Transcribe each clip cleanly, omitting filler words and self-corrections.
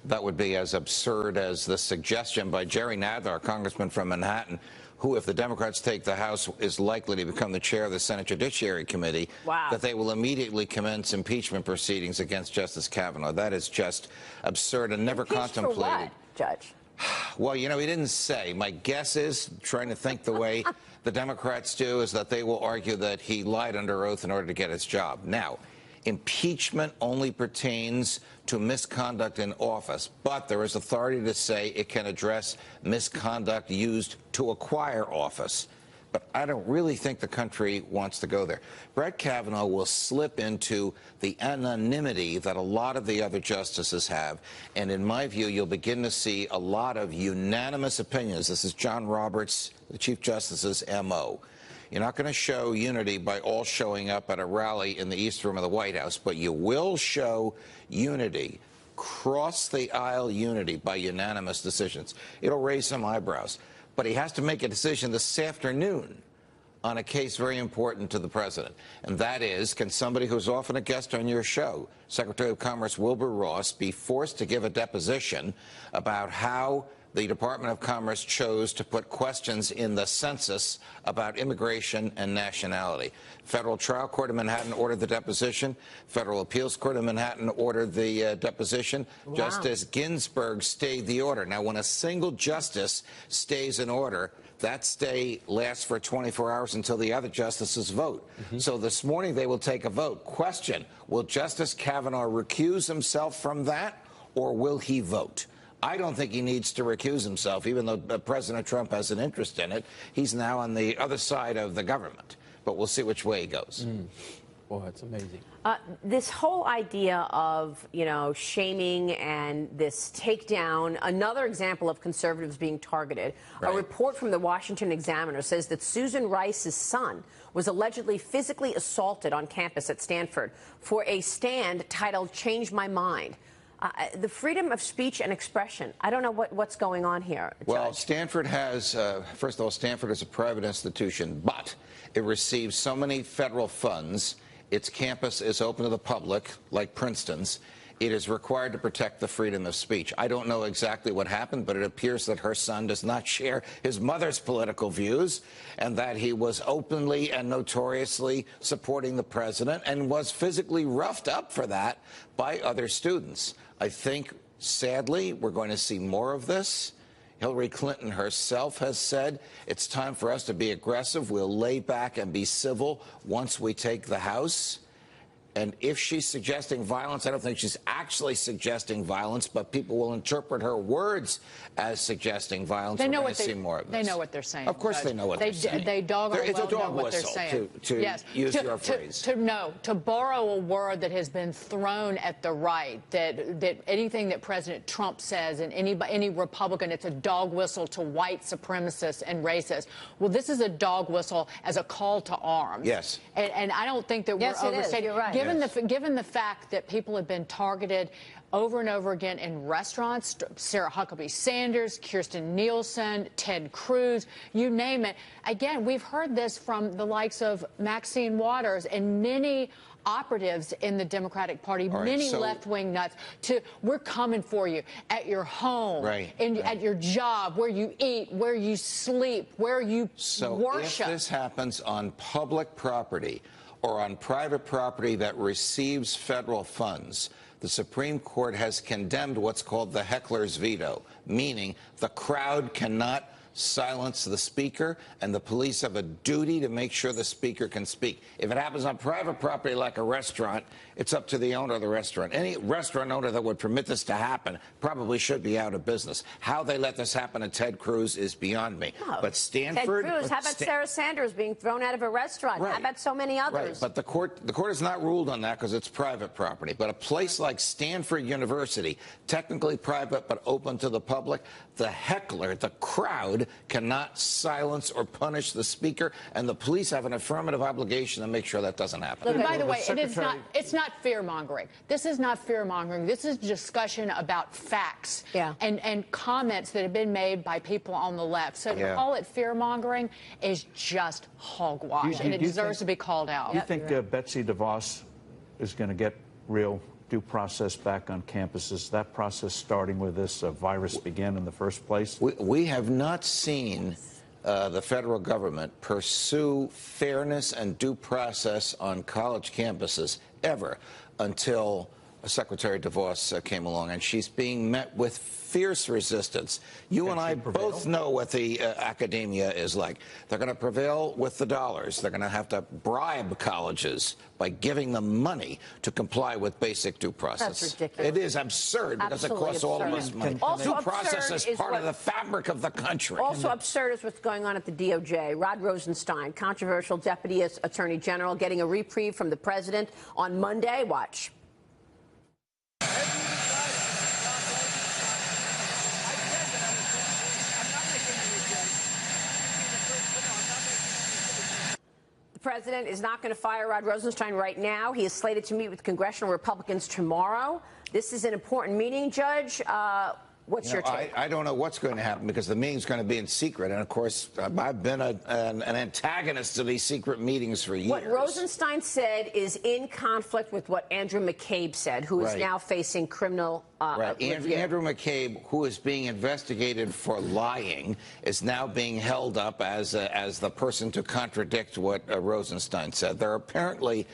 That would be as absurd as the suggestion by Jerry Nadler, a congressman from Manhattan, who, if the Democrats take the House, is likely to become the chair of the Senate Judiciary Committee, that they will immediately commence impeachment proceedings against Justice Kavanaugh. That is just absurd and never contemplated. For what, Judge? Well, you know, he didn't say. My guess is, trying to think the way the Democrats do, is that they will argue that he lied under oath in order to get his job. Now, impeachment only pertains to misconduct in office, but there is authority to say it can address misconduct used to acquire office. But I don't really think the country wants to go there. Brett Kavanaugh will slip into the anonymity that a lot of the other justices have. And in my view, you'll begin to see a lot of unanimous opinions. This is John Roberts, the Chief Justice's M.O. You're not going to show unity by all showing up at a rally in the East Room of the White House, but you will show unity, cross-the-aisle unity by unanimous decisions. It'll raise some eyebrows. But he has to make a decision this afternoon on a case very important to the president. And that is, can somebody who's often a guest on your show, Secretary of Commerce Wilbur Ross, be forced to give a deposition about how the Department of Commerce chose to put questions in the census about immigration and nationality? Federal Trial Court of Manhattan ordered the deposition. Federal Appeals Court of Manhattan ordered the deposition. Wow. Justice Ginsburg stayed the order. Now, when a single justice stays an order, that stay lasts for 24 hours until the other justices vote. So this morning they will take a vote. Question, will Justice Kavanaugh recuse himself from that, or will he vote? I don't think he needs to recuse himself, even though President Trump has an interest in it. He's now on the other side of the government. But we'll see which way he goes. Boy, it's amazing. This whole idea of, shaming and this takedown, another example of conservatives being targeted. Right. A report from the Washington Examiner says that Susan Rice's son was allegedly physically assaulted on campus at Stanford for a stand titled "Change My Mind." The freedom of speech and expression. I don't know what's going on here, Judge. Well, Stanford has, first of all, Stanford is a private institution, but it receives so many federal funds. Its campus is open to the public, like Princeton's. It is required to protect the freedom of speech. I don't know exactly what happened, but it appears that her son does not share his mother's political views, and that he was openly and notoriously supporting the president and was physically roughed up for that by other students. I think, sadly, we're going to see more of this. Hillary Clinton herself has said it's time for us to be aggressive. We'll lay back and be civil once we take the House. And if she's suggesting violence, I don't think she's actually suggesting violence, but people will interpret her words as suggesting violence. They know We're going to see more of this. They know what they're saying. Of course they know what they're saying. They it's a dog know what they're whistle saying. to use your phrase. To borrow a word that has been thrown at the right, that anything that President Trump says and any Republican, it's a dog whistle to white supremacists and racists. Well, this is a dog whistle as a call to arms. Yes. And I don't think that we're overstating. You're right. Given the fact that people have been targeted over and over again in restaurants, Sarah Huckabee Sanders, Kirstjen Nielsen, Ted Cruz, you name it. Again, we've heard this from the likes of Maxine Waters and many operatives in the Democratic Party, many left-wing nuts, we're coming for you at your home, at your job, where you eat, where you sleep, where you worship. If this happens on public property or on private property that receives federal funds, the Supreme Court has condemned what's called the heckler's veto, meaning the crowd cannot silence the speaker, and the police have a duty to make sure the speaker can speak. If it happens on private property like a restaurant, it's up to the owner of the restaurant. Any restaurant owner that would permit this to happen probably should be out of business. How they let this happen to Ted Cruz is beyond me. Oh, but Stanford... Ted Cruz, how about Sarah Sanders being thrown out of a restaurant? How about so many others? Right, but the court has not ruled on that because it's private property. But a place like Stanford University, technically private but open to the public, the heckler, the crowd, cannot silence or punish the speaker, and the police have an affirmative obligation to make sure that doesn't happen. Look, by the way, it's not fear-mongering. This is not fear-mongering. This is discussion about facts and comments that have been made by people on the left. So to call it fear-mongering is just hogwash, and it deserves to be called out. Do you think Betsy DeVos is going to get real due process back on campuses? That process starting with this virus began in the first place? We have not seen the federal government pursue fairness and due process on college campuses ever until Secretary DeVos came along, and she's being met with fierce resistance. You and I both know what the academia is like. They're going to prevail with the dollars. They're going to have to bribe colleges by giving them money to comply with basic due process. That's ridiculous. It is absurd because Absolutely it costs all of us money. Also Due process absurd is part of the fabric of the country. Also absurd is what's going on at the DOJ. Rod Rosenstein, controversial deputy attorney general, getting a reprieve from the president on Monday. Watch. The president is not going to fire Rod Rosenstein right now. He is slated to meet with congressional Republicans tomorrow. This is an important meeting, Judge. What's your take? I don't know what's going to happen because the meeting's going to be in secret. And, of course, I've been an antagonist to these secret meetings for years. What Rosenstein said is in conflict with what Andrew McCabe said, who is now facing criminal review. Andrew McCabe, who is being investigated for lying, is now being held up as the person to contradict what Rosenstein said. There are apparently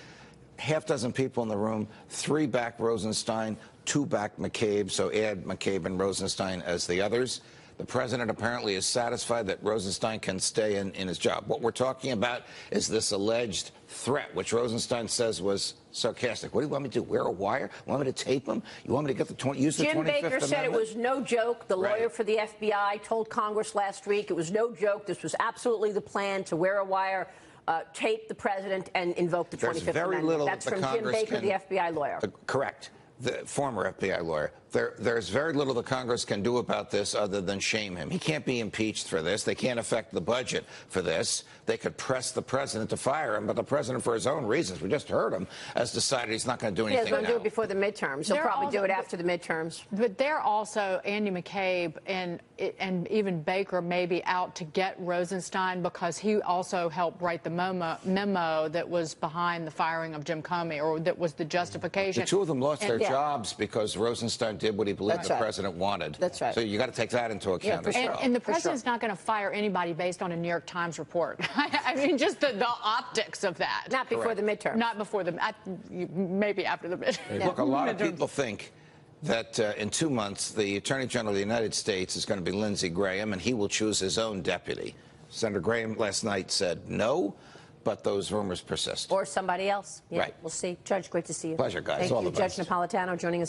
half dozen people in the room, 3 back Rosenstein, 2 back McCabe, so add McCabe and Rosenstein as the others. The president apparently is satisfied that Rosenstein can stay in his job. What we're talking about is this alleged threat, which Rosenstein says was sarcastic. What do you want me to do, wear a wire? You want me to tape him? You want me to get use the 25th Amendment? Jim Baker said it was no joke. The lawyer for the FBI told Congress last week it was no joke. This was absolutely the plan, to wear a wire, tape the president, and invoke the 25th Amendment. That's from Jim Baker, the FBI lawyer. Correct. The former FBI lawyer. There's very little the Congress can do about this other than shame him. He can't be impeached for this. They can't affect the budget for this. They could press the president to fire him, but the president, for his own reasons, we just heard him, has decided he's not going to do anything. He's going to do it before the midterms. He'll probably do it after the midterms. But they're also, Andy McCabe and even Baker may be out to get Rosenstein because he also helped write the memo that was behind the firing of Jim Comey, or that was the justification. The two of them lost their jobs because Rosenstein did what he believed the president wanted. That's right. So you got to take that into account as well. And the president's not going to fire anybody based on a New York Times report. I mean, just the optics of that. Not before the midterm. Not before maybe after the midterm. Look, a lot of people think that in 2 months, the Attorney General of the United States is going to be Lindsey Graham, and he will choose his own deputy. Senator Graham last night said no, but those rumors persist. Or somebody else. Yeah, right. We'll see. Judge, great to see you. Pleasure, guys. Thank All you, the Judge best. Napolitano, joining us.